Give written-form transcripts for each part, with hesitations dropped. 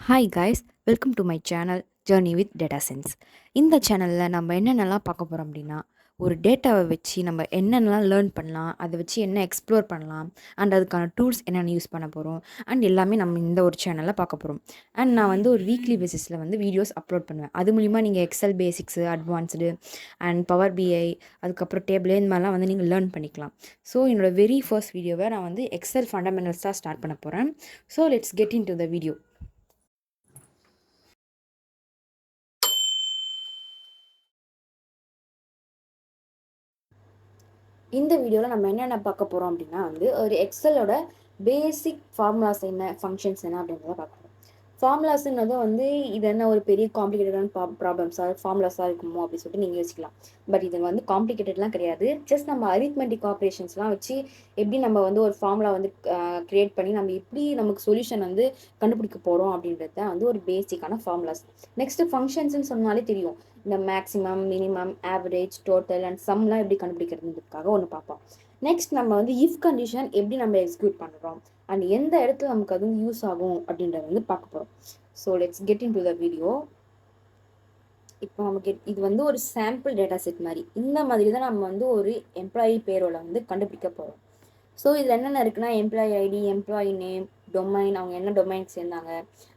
Hi guys, welcome to my channel journey with data science. இந்த சேனலில் நம்ம என்னென்னலாம் பார்க்க போகிறோம் அப்படின்னா, ஒரு டேட்டாவை வச்சு நம்ம என்னென்னலாம் லேர்ன் பண்ணலாம், அதை வச்சு என்ன எக்ஸ்ப்ளோர் பண்ணலாம், அண்ட் அதுக்கான டூல்ஸ் என்னென்ன யூஸ் பண்ண போகிறோம், அண்ட் எல்லாமே நம்ம இந்த ஒரு சேனலில் பார்க்க போகிறோம். அண்ட் நான் வந்து ஒரு வீக்லி பேசிஸில் வந்து வீடியோஸ் அப்லோட் பண்ணுவேன். அது மூலிமா நீங்கள் Excel basics, advanced and Power BI, அதுக்கப்புறம் டேபிள் இந்த மாதிரிலாம் வந்து நீங்கள் லேர்ன் பண்ணிக்கலாம். ஸோ என்னோடய வெரி ஃபர்ஸ்ட் வீடியோவை நான் வந்து எக்ஸல் ஃபண்டமெண்டல்ஸாக ஸ்டார்ட் பண்ண போகிறேன். So let's get in to the video. இந்த வீடியோவில் நம்ம என்னென்ன பார்க்க போகிறோம் அப்படின்னா வந்து ஒரு எக்ஸலோட பேசிக் ஃபார்முலாஸ் என்ன, ஃபங்க்ஷன்ஸ் என்ன அப்படின்றத பார்க்க போகிறோம். ஃபார்முலாஸுங்கிறது வந்து இது என்ன ஒரு பெரிய காம்ப்ளிகேட்டடான ப்ராப்ளம்ஸாக ஃபார்முலாஸாக இருக்குமோ அப்படின்னு சொல்லிட்டு நீங்கள் யோசிக்கலாம். பட் இது வந்து காம்ப்ளிகேட்டட்லாம் கிடையாது. ஜஸ்ட் நம்ம அரித்மெட்டிக் ஆப்ரேஷன்ஸ்லாம் வச்சு எப்படி நம்ம வந்து ஒரு ஃபார்முலா வந்து க்ரியேட் பண்ணி நம்ம எப்படி நமக்கு சொல்யூஷன் வந்து கண்டுபிடிக்க போகிறோம் அப்படின்றது தான் வந்து ஒரு பேசிக்கான ஃபார்முலாஸ். நெக்ஸ்ட்டு ஃபங்க்ஷன்ஸ்னு சொன்னாலே தெரியும். இந்த maximum, minimum, average, total and சம்லாம் எப்படி கண்டுபிடிக்கிறதுக்காக ஒன்று பார்ப்போம். நெக்ஸ்ட் நம்ம வந்து இஃப் கண்டிஷன் எப்படி நம்ம எக்ஸிக்யூட் பண்ணுறோம் அண்ட் எந்த இடத்துல நமக்கு அது வந்து யூஸ் ஆகும் அப்படின்றத வந்து பார்க்க போகிறோம். So let's get in to the video. இப்போ நமக்கு இது வந்து ஒரு சாம்பிள் டேட்டா செட் மாதிரி. இந்த மாதிரி தான் நம்ம வந்து ஒரு எம்ப்ளாயி பேரோல வந்து கண்டுபிடிக்க போகிறோம். ஸோ இதில் என்னென்ன இருக்குன்னா, employee ID, employee name, domain, அவங்க என்ன டொமைனுக்கு சேர்ந்தாங்க,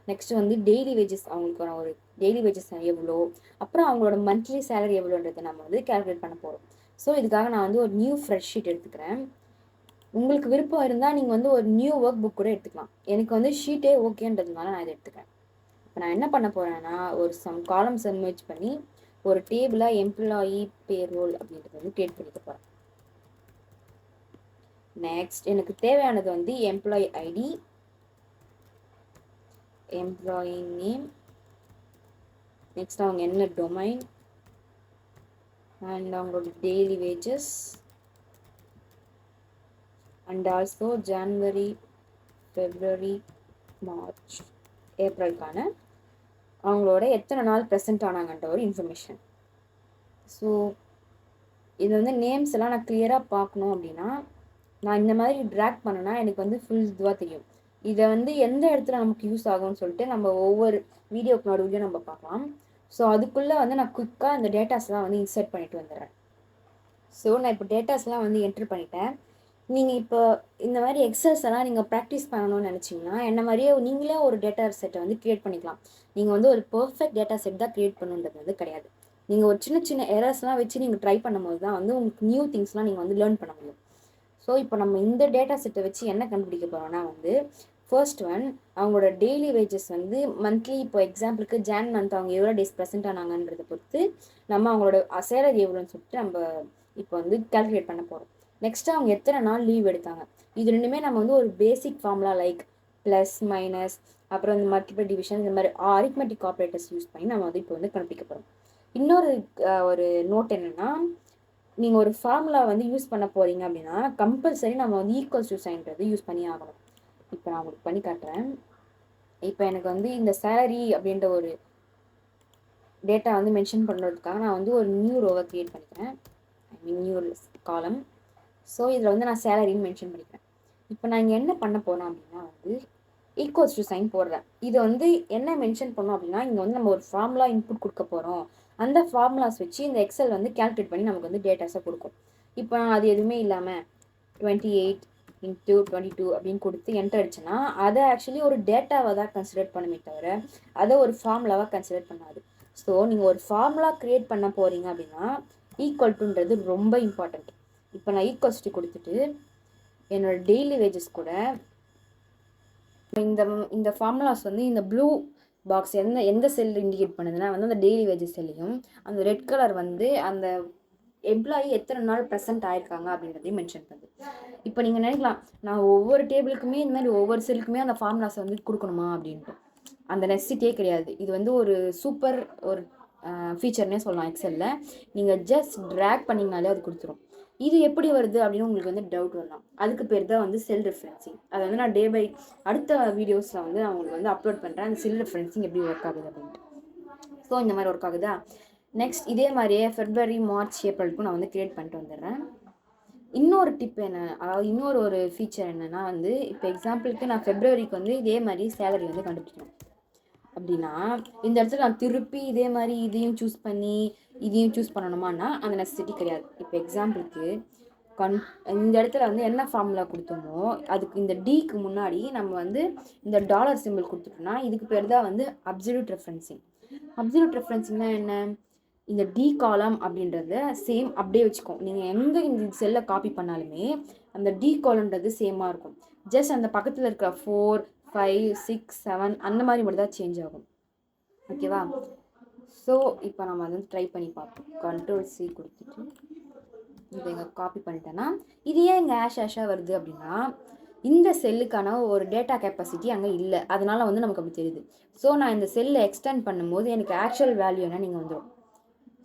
நெக்ஸ்ட் வந்து டெய்லி வேஜஸ், அவங்களுக்கான ஒரு டெய்லி வேஜஸ் எவ்வளோ, அப்புறம் அவங்களோட மந்த்லி சேலரி எவ்வளோன்றதை நம்ம வந்து கால்குலேட் பண்ண போகிறோம். ஸோ இதுக்காக நான் வந்து ஒரு நியூ ஃப்ரெஷ் ஷீட் எடுத்துக்கிறேன். உங்களுக்கு விருப்பம் இருந்தால் நீங்கள் வந்து ஒரு நியூ ஒர்க் புக் கூட எடுத்துக்கலாம். எனக்கு வந்து ஷீட்டே ஓகேன்றதுனால நான் இதை எடுத்துக்கிறேன். இப்போ நான் என்ன பண்ண போகிறேன்னா, ஒரு சம் காலம்ஸ் மெர்ஜ் பண்ணி ஒரு டேபிளாக எம்ப்ளாயி பேரோல் அப்படின்றத வந்து கிரியேட் பண்ணிக்க போகிறேன். நெக்ஸ்ட் எனக்கு தேவையானது வந்து employee ID, employee name, next அவங்க என்ன டொமைன் அண்ட் அவங்களோட daily wages and also January, February, March, ஏப்ரலுக்கான அவங்களோட எத்தனை நாள் ப்ரெசென்ட் ஆனாங்கன்ற ஒரு இன்ஃபர்மேஷன். ஸோ இது வந்து நேம்ஸ் எல்லாம் நான் கிளியராக பார்க்கணும் அப்படின்னா நான் இந்த மாதிரி ட்ராக் பண்ணேன்னா எனக்கு வந்து ஃபுல் இதுவாக தெரியும். இதை வந்து எந்த இடத்துல நமக்கு யூஸ் ஆகும்னு சொல்லிட்டு நம்ம ஒவ்வொரு வீடியோக்கு நடுவுலையும் நம்ம பார்க்கலாம். ஸோ அதுக்குள்ளே வந்து நான் குயிக்காக இந்த டேட்டாஸ்லாம் வந்து இன்சர்ட் பண்ணிட்டு வந்துடுறேன். ஸோ நான் இப்போ டேட்டாஸ்லாம் வந்து என்ட்ரு பண்ணிட்டேன். நீங்கள் இப்போ இந்த மாதிரி எக்ஸல்ஸ் எல்லாம் நீங்கள் ப்ராக்டிஸ் பண்ணணும்னு நினச்சிங்கன்னா என்ன மாதிரியே நீங்களே ஒரு டேட்டா செட்டை வந்து க்ரியேட் பண்ணிக்கலாம். நீங்கள் வந்து ஒரு பர்ஃபெக்ட் டேட்டா செட் தான் க்ரியேட் பண்ணுன்றது வந்து கிடையாது. நீங்கள் ஒரு சின்ன சின்ன எரர்ஸ்லாம் வச்சு நீங்கள் ட்ரை பண்ணும்போது தான் வந்து உங்களுக்கு நியூ திங்ஸ்லாம் நீங்கள் வந்து லேர்ன் பண்ண முடியும். ஸோ இப்போ நம்ம இந்த டேட்டா செட்டை வச்சு என்ன கண்டுபிடிக்க போகிறோம்னா வந்து ஃபர்ஸ்ட் ஒன் அவங்களோட டெய்லி வேஜஸ் வந்து மந்த்லி, இப்போ எக்ஸாம்பிளுக்கு ஜான் மந்த் அவங்க எவ்வளோ டேஸ் ப்ரெசென்ட் ஆனாங்கன்றதை பொறுத்து நம்ம அவங்களோட சேலரி எவ்வளோன்னு சொல்லிட்டு நம்ம இப்போ வந்து கால்குலேட் பண்ண போகிறோம். நெக்ஸ்ட் அவங்க எத்தனை நாள் லீவ் எடுத்தாங்க. இது ரெண்டுமே நம்ம வந்து ஒரு பேசிக் ஃபார்முலா லைக் ப்ளஸ் மைனஸ் அப்புறம் இந்த மல்டிபிள் டிவிஷன் இந்த மாதிரி அரித்மெட்டிக் ஆப்ரேட்டர்ஸ் யூஸ் பண்ணி நம்ம வந்து இப்போ வந்து கண்டுபிடிக்க போகிறோம். இன்னொரு ஒரு நோட் என்னென்னா, நீங்கள் ஒரு ஃபார்முலா வந்து யூஸ் பண்ண போகிறீங்க அப்படின்னா கம்பல்சரி நம்ம வந்து ஈக்குவல்ஸ் டு சைன்றது யூஸ் பண்ணி ஆகணும். இப்போ நான் உங்களுக்கு பண்ணி காட்டுறேன். இப்போ எனக்கு வந்து இந்த சேலரி அப்படின்ற ஒரு டேட்டா வந்து மென்ஷன் பண்ணுறதுக்காக நான் வந்து ஒரு நியூ ரோவை க்ரியேட் பண்ணிக்கிறேன். ஐ மீன் நியூ காலம். ஸோ இதில் வந்து நான் சேலரின்னு மென்ஷன் பண்ணிக்கிறேன். இப்போ நான் இங்கே என்ன பண்ண போகிறேன் அப்படின்னா வந்து ஈக்குவல்ஸ் டு சைன் போடுறேன். இது வந்து என்ன மென்ஷன் பண்ணோம் அப்படின்னா இங்கே வந்து நம்ம ஒரு ஃபார்முலா இன்புட் கொடுக்க போகிறோம். அந்த ஃபார்முலாஸ் வச்சு இந்த எக்ஸல் வந்து கேல்குலேட் பண்ணி நமக்கு வந்து டேட்டாஸை கொடுக்கும். இப்போ நான் அது எதுவுமே இல்லாமல் 28 × 22 அப்படின்னு கொடுத்து என்டர் அடிச்சேன்னா அதை ஆக்சுவலி ஒரு டேட்டாவை தான் கன்சிடர் பண்ணுமே தவிர அதை ஒரு ஃபார்முலாவாக கன்சிடர் பண்ணாது. ஸோ நீங்கள் ஒரு ஃபார்முலா க்ரியேட் பண்ண போகிறீங்க அப்படின்னா ஈக்குவல் டுன்றது ரொம்ப இம்பார்ட்டண்ட். இப்போ நான் ஈக்குவல்ஸ் டு கொடுத்துட்டு என்னோட டெய்லி வேஜஸ் கூட இந்த ஃபார்முலாஸ் வந்து இந்த ப்ளூ பாக்ஸ் எந்த செல் இண்டிகேட் பண்ணுதுன்னா வந்து அந்த டெய்லி வேஜஸ் செல்லையும், அந்த ரெட் கலர் வந்து அந்த எம்ப்ளாயி எத்தனை நாள் ப்ரெசென்ட் ஆயிருக்காங்க அப்படின்றதையும் மென்ஷன் பண்ணுது. இப்போ நீங்கள் நினைக்கலாம், நான் ஒவ்வொரு டேபிளுக்குமே இந்த மாதிரி ஒவ்வொரு செல்லுக்குமே அந்த ஃபார்முலாஸ் வந்து கொடுக்கணுமா அப்படின்ட்டு. அந்த நெசிட்டியே கிடையாது. இது வந்து ஒரு சூப்பர் ஒரு ஃபீச்சர்னே சொல்லலாம் எக்ஸலில். நீங்கள் ஜஸ்ட் ட்ராக் பண்ணிங்கனாலே அது கொடுத்துரும். இது எப்படி வருது அப்படின்னு உங்களுக்கு வந்து டவுட் வரலாம். அதுக்கு பேர் தான் வந்து செல் ரெஃபரன்சிங். அதை வந்து நான் டே பை அடுத்த வீடியோஸில் வந்து நான் உங்களுக்கு வந்து அப்லோட் பண்ணுறேன். அந்த செல் ரெஃபரன்சிங் எப்படி ஒர்க் ஆகுது அப்படின்ட்டு. ஸோ இந்த மாதிரி ஒர்க் ஆகுதா. நெக்ஸ்ட் இதே மாதிரியே ஃபெப்ரவரி, மார்ச், ஏப்ரலுக்கும் நான் வந்து க்ரியேட் பண்ணிட்டு வந்துடுறேன். இன்னொரு டிப் என்ன, அதாவது இன்னொரு ஒரு ஃபீச்சர் என்னென்னா வந்து இப்போ எக்ஸாம்பிளுக்கு நான் ஃபெப்ரவரிக்கு வந்து இதே மாதிரி சேலரி வந்து கண்டுபிடிக்கணும். அப்படின்னா இந்த இடத்துல நான் திருப்பி இதே மாதிரி இதையும் சூஸ் பண்ணி இதையும் சூஸ் பண்ணணுமான்னா அந்த நெசசிட்டி கிடையாது. இப்போ எக்ஸாம்பிளுக்கு இந்த இடத்துல வந்து என்ன ஃபார்முலா கொடுத்தோமோ அதுக்கு இந்த டிக்கு முன்னாடி நம்ம வந்து இந்த டாலர் சிம்பிள் கொடுத்துட்டோம்னா இதுக்கு பேர் தான் வந்து அப்சல்யூட் ரெஃபரன்சிங். அப்சல்யூட் ரெஃபரன்சிங்னா என்ன? இந்த டி காலம் அப்படின்றத சேம் அப்படியே வச்சுக்கோம். நீங்கள் எங்கே இந்த செல்லை காப்பி பண்ணாலுமே அந்த டி காலம்ன்றது சேமாக இருக்கும். ஜஸ்ட் அந்த பக்கத்தில் இருக்கிற 4, 5, 6, 7 அந்த மாதிரி மட்டும் தான் சேஞ்ச் ஆகும். ஓகேவா? ஸோ இப்போ நம்ம வந்து ட்ரை பண்ணி பார்ப்போம். Ctrl+C கொடுத்துட்டு இதை இங்கே காப்பி பண்ணிட்டேன்னா இது ஏன் இங்கே ஆஷாக வருது அப்படின்னா இந்த செல்லுக்கான ஒரு டேட்டா கெப்பாசிட்டி அங்கே இல்லை. அதனால வந்து நமக்கு அப்படி தெரியுது. ஸோ நான் இந்த செல்லை எக்ஸ்டெண்ட் பண்ணும்போது எனக்கு ஆக்சுவல் வேல்யூ என்ன நீங்கள் வந்துடும்.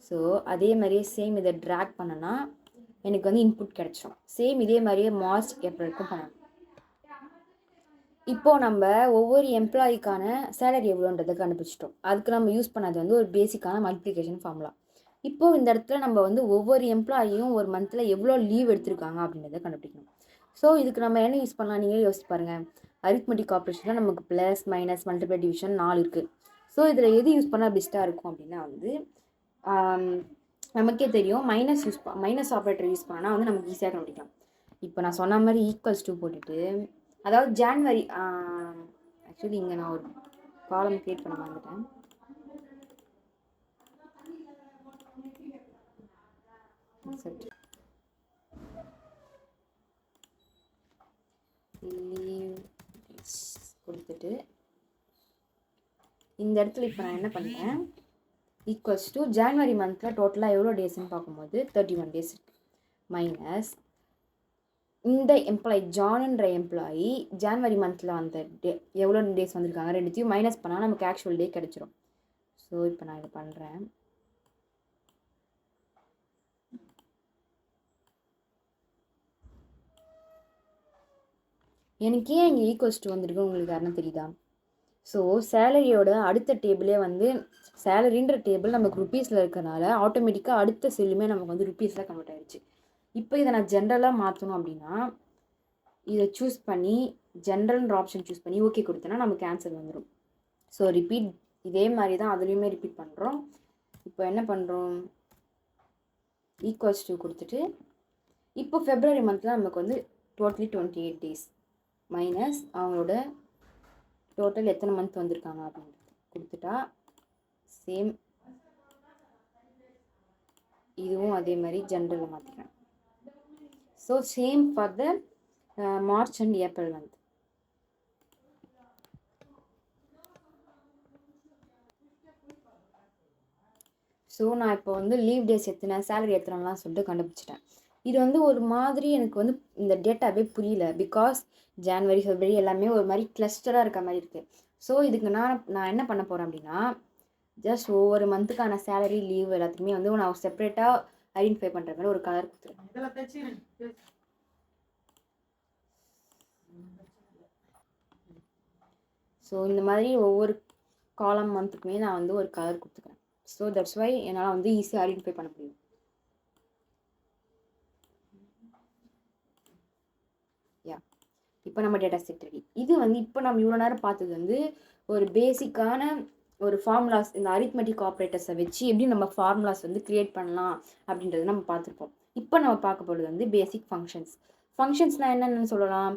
ஸோ அதே மாதிரியே சேம் இதை ட்ராக் பண்ணனா எனக்கு வந்து இன்புட் கிடச்சிடும். சேம் இதே மாதிரியே மார்ச் ஏப்ரலுக்கும் பண்ணணும். இப்போது நம்ம ஒவ்வொரு எம்ப்ளாயிக்கான சேலரி எவ்வளோன்றதை கண்டுபிடிச்சிட்டோம். அதுக்கு நம்ம யூஸ் பண்ணது வந்து ஒரு பேசிக்கான மல்டிப்ளிகேஷன் ஃபார்முலா. இப்போது இந்த இடத்துல நம்ம வந்து ஒவ்வொரு எம்ப்ளாயியும் ஒரு மந்தில் எவ்வளோ லீவ் எடுத்திருக்காங்க அப்படின்றத கண்டுபிடிக்கணும். ஸோ இதுக்கு நம்ம என்ன யூஸ் பண்ணலாம் நீங்களே யோசிச்சு பாருங்கள். அரித்மெட்டிக் ஆப்ரேஷனில் நமக்கு ப்ளஸ் மைனஸ் மல்டிப்ளை டிவிஷன் 4 இருக்குது. ஸோ இதில் எது யூஸ் பண்ணால் பெஸ்ட்டாக இருக்கும் அப்படின்னா வந்து நமக்கே தெரியும் மைனஸ் ஆப்ரேட்டர் யூஸ் பண்ணால் வந்து நமக்கு ஈஸியாக கண்டுபிடிக்கலாம். இப்போ நான் சொன்ன மாதிரி ஈக்குவல்ஸ் 2 போட்டுட்டு அதாவது ஜான்வரி ஆக்சுவலி இங்கே நான் ஒரு காலம் கிரியேட் பண்ண வந்துட்டேன். கொடுத்துட்டு இந்த இடத்துல இப்போ நான் என்ன பண்ணுறேன் ஈக்குவல்ஸ் டு ஜான்வரி மந்தில் டோட்டலாக எவ்வளோ டேஸ்ன்னு பார்க்கும்போது 31 டேஸ் இருக்குது. மைனஸ் இந்த எம்ப்ளாயி ஜான்ன்ற எம்ப்ளாயி ஜான்வரி மந்தில் வந்த எவ்வளோ டேஸ் வந்திருக்காங்க ரெண்டுத்தையும் மைனஸ் பண்ணால் நமக்கு ஆக்சுவல் டே கிடச்சிரும். ஸோ இப்போ நான் இதை பண்ணுறேன். எனக்கு ஏன் இங்கே ஈக்குவல்ஸ் டு வந்திருக்கு உங்களுக்கு யாருன்னா தெரியுதா? ஸோ சேலரியோட அடுத்த டேபிளே வந்து சேலரின்ற டேபிள் நமக்கு ருப்பீஸில் இருக்கிறனால ஆட்டோமேட்டிக்காக அடுத்த செல்லுமே நமக்கு வந்து ருப்பீஸில் கன்வெர்ட் ஆகிடுச்சு. இப்போ இதை நான் ஜென்ரலாக மாற்றணும் அப்படின்னா இதை சூஸ் பண்ணி ஜென்ரல்ன்ற ஆப்ஷன் சூஸ் பண்ணி ஓகே கொடுத்தேன்னா நமக்கு ஆன்சர் வந்துடும். ஸோ ரிப்பீட் இதே மாதிரி தான் அதுலேயுமே ரிப்பீட் பண்ணுறோம். இப்போ என்ன பண்ணுறோம் ஈக்குவல்ஸ் 2 கொடுத்துட்டு இப்போ ஃபெப்ரவரி மந்தில் நமக்கு வந்து டோட்டலி 28 டேஸ் மைனஸ் அவங்களோட டோட்டல் எத்தனை மந்த் வந்திருக்காங்க அப்படின்றது கொடுத்துட்டா சேம் இதுவும் அதே மாதிரி ஜென்ரலில் மாற்றிக்கிறேன். So same for the March and April month. So நான் இப்போ வந்து லீவ் டேஸ் எத்தனை சேலரி எத்தனைலாம் சொல்லிட்டு கண்டுபிடிச்சிட்டேன். இது வந்து ஒரு மாதிரி எனக்கு வந்து இந்த டேட்டாவே புரியல. பிகாஸ் ஜான்வரி ஃபெப்ரவரி எல்லாமே ஒரு மாதிரி கிளஸ்டராக இருக்க மாதிரி இருக்குது. ஸோ இதுக்கு நான் என்ன பண்ண போகிறேன் அப்படின்னா ஜஸ்ட் ஒவ்வொரு மந்த்துக்கான சேலரி லீவ் எல்லாத்துக்குமே வந்து நான் செப்பரேட்டாக ஐடென்டிஃபை பண்ணுற மாதிரி ஒரு கலர் கொடுத்துருக்கேன். ஸோ இந்த மாதிரி ஒவ்வொரு காலம் மந்த்துக்குமே நான் வந்து ஒரு கலர் கொடுத்துக்கிறேன். ஸோ தட்ஸ் வை என்னால் வந்து ஈஸியாக ஐடென்டிஃபை பண்ண முடியும். இப்போ நம்ம டேட்டா செட் ரெடி. இது வந்து இப்போ நம்ம இவ்வளோ நேரம் பார்த்தது வந்து ஒரு பேசிக்கான ஒரு ஃபார்முலாஸ் இந்த அரித்மெட்டிக் ஆப்ரேட்டர்ஸை வச்சு எப்படி நம்ம ஃபார்முலாஸ் வந்து க்ரியேட் பண்ணலாம் அப்படின்றத நம்ம பார்த்துருப்போம். இப்போ நம்ம பார்க்க போகிறது வந்து பேசிக் ஃபங்க்ஷன்ஸ். ஃபங்க்ஷன்ஸ்னால் என்னென்னு சொல்லலாம்.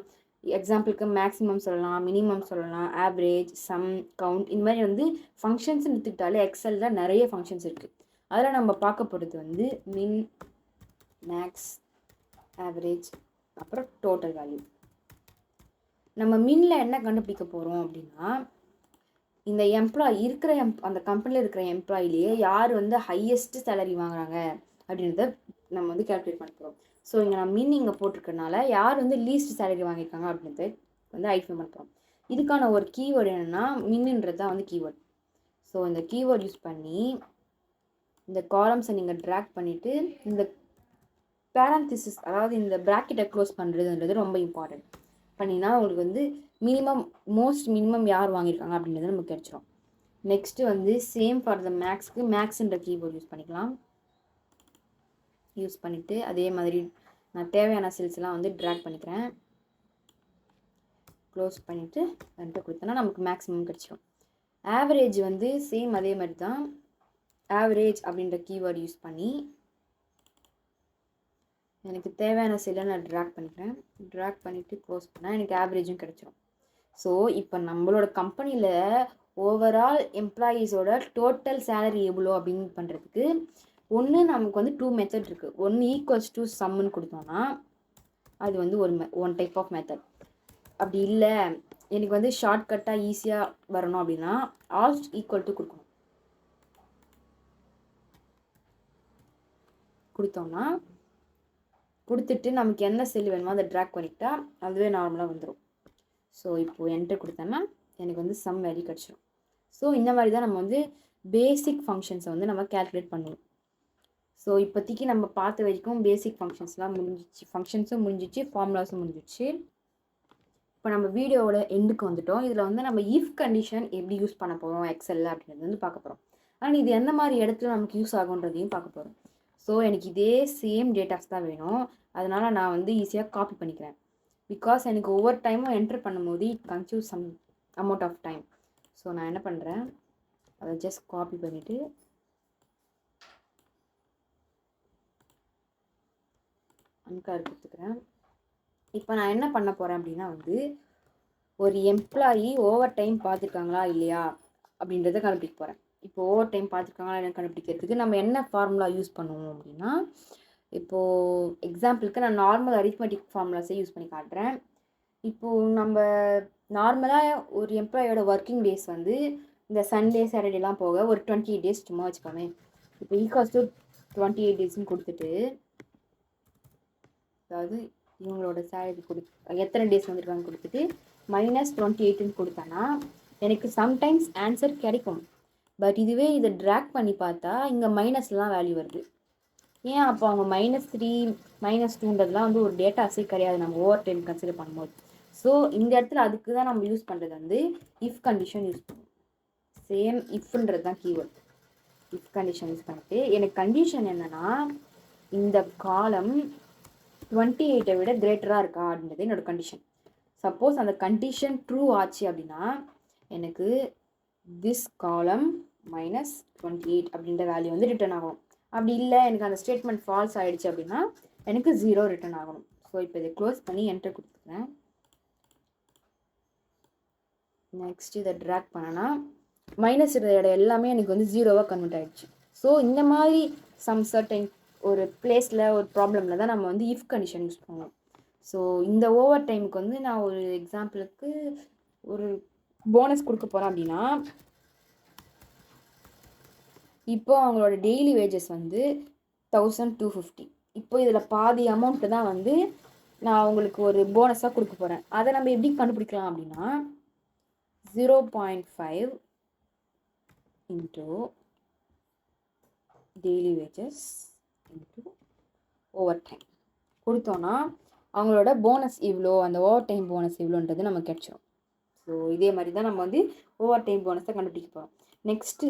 எக்ஸாம்பிளுக்கு மேக்ஸிமம் சொல்லலாம், மினிமம் சொல்லலாம், ஆவரேஜ், சம், கவுண்ட். இந்த மாதிரி வந்து ஃபங்க்ஷன்ஸ்னு எடுத்துக்கிட்டாலே எக்ஸலில் நிறைய ஃபங்க்ஷன்ஸ் இருக்குது. அதில் நம்ம பார்க்க போகிறது வந்து மின், மேக்ஸ், ஆவரேஜ், அப்புறம் டோட்டல் வேல்யூ. நம்ம மின்னில் என்ன கண்டுபிடிக்க போகிறோம் அப்படின்னா இந்த எம்ப்ளாயி இருக்கிற அந்த கம்பெனியில் இருக்கிற எம்ப்ளாயிலேயே யார் வந்து ஹையஸ்ட் சேலரி வாங்குறாங்க அப்படின்றத நம்ம வந்து கேல்குலேட் பண்ண போகிறோம். ஸோ இங்கே நான் மின் இங்கே போட்டிருக்கனால யார் வந்து லீஸ்ட் சேலரி வாங்கியிருக்காங்க அப்படின்றத வந்து ஐடென்டிஃபை பண்ண போகிறோம். இதுக்கான ஒரு கீவேர்டு என்னென்னா மின்னுன்றது தான் வந்து கீவேர்டு. ஸோ இந்த கீவேர்டு யூஸ் பண்ணி இந்த காலம்ஸை நீங்கள் ட்ராக் பண்ணிவிட்டு இந்த பேரந்திசிஸ் அதாவது இந்த ப்ராக்கெட்டை க்ளோஸ் பண்ணுறதுன்றது ரொம்ப இம்பார்ட்டன்ட். பண்ணினா உங்களுக்கு வந்து மோஸ்ட் மினிமம் யார் வாங்கியிருக்காங்க அப்படின்றது நமக்கு கிடச்சிரும். நெக்ஸ்ட்டு வந்து சேம் ஃபார் த மேக்ஸ்க்கு மேக்ஸ்ன்ற கீபோர்டு யூஸ் பண்ணிக்கலாம். யூஸ் பண்ணிவிட்டு அதே மாதிரி நான் தேவையான செல்ஸ்லாம் வந்து ட்ராக் பண்ணிக்கிறேன். க்ளோஸ் பண்ணிவிட்டு என்கிட்ட கொடுத்தோன்னா நமக்கு மேக்ஸிமம் கிடச்சிரும். ஆவரேஜ் வந்து சேம் அதே மாதிரி தான். ஆவரேஜ் அப்படின்ற கீவேர்டு யூஸ் பண்ணி எனக்கு தேவையான செல்லை நான் ட்ராக் பண்ணிக்கிறேன். ட்ராக் பண்ணிவிட்டு க்ளோஸ் பண்ணால் எனக்கு ஆவரேஜும் கிடச்சிரும். ஸோ இப்போ நம்மளோட கம்பெனியில் ஓவரால் எம்ப்ளாயீஸோட டோட்டல் சேலரி எவ்வளோ அப்படின்னு பண்ணுறதுக்கு ஒன்று நமக்கு வந்து 2 மெத்தட் இருக்குது. ஒன்று ஈக்குவல்ஸ் டு சம்முன்னு கொடுத்தோன்னா அது வந்து ஒன் டைப் ஆஃப் மெத்தட். அப்படி இல்லை எனக்கு வந்து ஷார்ட்கட்டாக ஈஸியாக வரணும் அப்படின்னா ஆல்ட் ஈக்குவல் டு கொடுத்தோம்னா கொடுத்துட்டு நமக்கு என்ன செல் வேணுமோ அதை ட்ராக் பண்ணிக்கிட்டா அதுவே நார்மலாக வந்துடும். ஸோ இப்போது என்டர் கொடுத்தோன்னா எனக்கு வந்து சம் வேல்யூ கிடச்சிடும். ஸோ இந்த மாதிரி தான் நம்ம வந்து பேசிக் ஃபங்க்ஷன்ஸை வந்து நம்ம கேல்குலேட் பண்ணுவோம். ஸோ இப்போதைக்கு நம்ம பார்த்த வரைக்கும் பேசிக் ஃபங்க்ஷன்ஸ்லாம் முடிஞ்சிச்சு, ஃபங்க்ஷன்ஸும் முடிஞ்சிச்சு, ஃபார்முலாஸும் முடிஞ்சிச்சு. இப்போ நம்ம வீடியோவோட எண்டுக்கு வந்துட்டோம். இதில் வந்து நம்ம இஃப் கண்டிஷன் எப்படி யூஸ் பண்ண போகிறோம் எக்ஸலில் அப்படின்றது வந்து பார்க்க போகிறோம். ஆனால் இது எந்த மாதிரி இடத்துல நமக்கு யூஸ் ஆகுன்றதையும் பார்க்க போகிறோம். ஸோ எனக்கு இதே சேம் டேட்டாஸ் தான் வேணும். அதனால் நான் வந்து ஈஸியாக காப்பி பண்ணிக்கிறேன். பிகாஸ் எனக்கு ஒவ்வொரு டைமும் என்டர் பண்ணும்போது it consumes some amount of time. So நான் என்ன பண்ணுறேன், அதை ஜஸ்ட் காப்பி பண்ணிவிட்டு அன்கார் கொடுத்துக்கிறேன். இப்போ நான் என்ன பண்ண போகிறேன் அப்படின்னா வந்து ஒரு எம்ப்ளாயி ஓவர் டைம் பார்த்துருக்காங்களா இல்லையா அப்படின்றத கண்டுபிடிக்க போகிறேன். இப்போ ஓவர் டைம் பார்த்துருக்காங்களா என்ன கண்டுபிடிக்கிறதுக்கு நம்ம என்ன ஃபார்முலா யூஸ் பண்ணுவோம் அப்படின்னா, இப்போது எக்ஸாம்பிளுக்கு நான் நார்மல் அரித்மெட்டிக் ஃபார்முலாஸை யூஸ் பண்ணி காட்டுறேன். இப்போது நம்ம நார்மலாக ஒரு எம்ப்ளாயோட ஒர்க்கிங் டேஸ் வந்து இந்த சண்டே சாட்டர்டேலாம் போக ஒரு 28 டேஸ் சும்மா வச்சுக்கோமே. இப்போ ஈக்குவல்ஸ் டு 28 டேஸ்ன்னு கொடுத்துட்டு, அதாவது இவங்களோட சேலரி எத்தனை டேஸ் வந்துருக்காங்க கொடுத்துட்டு -28ன்னு கொடுத்தேன்னா எனக்கு சம்டைம்ஸ் ஆன்சர் கிடைக்கும். பட் இதுவே இதை ட்ராக் பண்ணி பார்த்தா இங்கே மைனஸ்லாம் வேல்யூ வருது. ஏன் அப்போ அவங்க -3 -2ன்றதுலாம் வந்து ஒரு டேட்டாஸே கிடையாது நம்ம ஓவர் டைம் கன்சிடர் பண்ணும்போது. ஸோ இந்த இடத்துல அதுக்கு தான் நம்ம யூஸ் பண்ணுறது வந்து இஃப் கண்டிஷன் யூஸ் பண்ணுவோம். சேம் இஃப்ன்றது தான் கீவேர்ட். இஃப் கண்டிஷன் யூஸ் பண்ணிட்டு எனக்கு கண்டிஷன் என்னென்னா இந்த காலம் 28 விட கிரேட்டராக இருக்கா அப்படின்றது என்னோடய கண்டிஷன். சப்போஸ் அந்த கண்டிஷன் ட்ரூ ஆச்சு அப்படின்னா எனக்கு திஸ் காலம் -28 அப்படின்ற வேல்யூ வந்து ரிட்டர்ன் ஆகும். அப்படி இல்லை எனக்கு அந்த ஸ்டேட்மெண்ட் ஃபால்ஸ் ஆகிடுச்சு அப்படின்னா எனக்கு 0 ரிட்டர்ன் ஆகணும். ஸோ இப்போ இதை க்ளோஸ் பண்ணி என்டர் கொடுத்துக்கிறேன். நெக்ஸ்ட் இதை ட்ராக் பண்ணனா மைனஸ் இருக்கிற எல்லாமே எனக்கு வந்து 0வாக கன்வெர்ட் ஆகிடுச்சு. ஸோ இந்த மாதிரி சம் சர்டைன் ஒரு பிளேஸில் ஒரு ப்ராப்ளமில் தான் நம்ம வந்து இஃப் கண்டிஷன் யூஸ் பண்ணுவோம். ஸோ இந்த ஓவர் டைமுக்கு வந்து நான் ஒரு எக்ஸாம்பிளுக்கு ஒரு போனஸ் கொடுக்க போகிறேன் அப்படின்னா, இப்போ அவங்களோட டெய்லி வேஜஸ் வந்து 1250. இப்போ இதில் பாதி அமௌண்ட்டு தான் வந்து நான் அவங்களுக்கு ஒரு போனஸாக கொடுக்க போகிறேன். அதை நம்ம எப்படி கண்டுபிடிக்கலாம் அப்படின்னா 0.5 into daily wages into over time கொடுத்தோன்னா அவங்களோட போனஸ் இவ்வளோ, அந்த ஓவர் டைம் போனஸ் இவ்வளோன்றது நமக்கு கிடச்சிரும். ஸோ இதே மாதிரி தான் நம்ம வந்து ஓவர் டைம் போனஸை கண்டுபிடிக்க போகிறோம். நெக்ஸ்ட்டு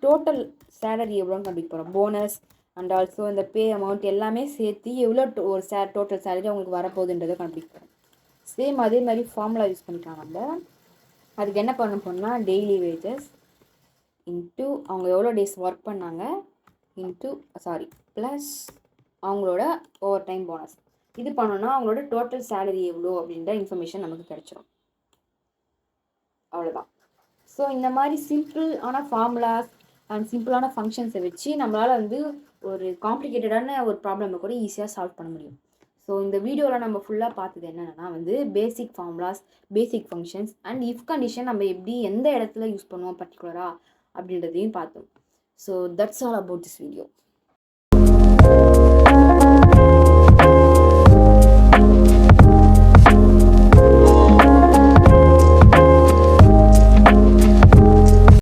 டோட்டல் சேலரி எவ்வளோன்னு கண்டுபிடிக்க போகிறோம். போனஸ் அண்ட் ஆல்சோ இந்த பே அமௌண்ட் எல்லாமே சேர்த்து எவ்வளோ ஒரு டோட்டல் சேலரி அவங்களுக்கு வரப்போகுதுன்றதை கண்டுபிடிக்க போகிறோம். சேம் அதே மாதிரி ஃபார்முலா யூஸ் பண்ணிக்கலாம். நம்ம அதுக்கு என்ன பண்ண போனால் டெய்லி வேஜஸ் இன்ட்டு அவங்க எவ்வளோ டேஸ் ஒர்க் பண்ணாங்க ப்ளஸ் அவங்களோட ஓவர் டைம் போனஸ். இது பண்ணோன்னா அவங்களோட டோட்டல் சேலரி எவ்வளோ அப்படின்ற இன்ஃபர்மேஷன் நமக்கு கிடைச்சிரும். அவ்வளோதான். ஸோ இந்த மாதிரி சிம்பிளான ஃபார்முலாஸ் அண்ட் சிம்பிளான ஃபங்க்ஷன்ஸை வச்சு நம்மளால் வந்து ஒரு காம்ப்ளிகேட்டடான ஒரு ப்ராப்ளமை கூட ஈஸியாக சால்வ் பண்ண முடியும். ஸோ இந்த வீடியோவில் நம்ம ஃபுல்லாக பார்த்தது என்னென்னா வந்து basic formulas, basic functions and if condition நம்ம எப்படி எந்த இடத்துல யூஸ் பண்ணுவோம் பர்டிகுலராக அப்படின்றதையும் பார்த்தோம். So that's all about this video.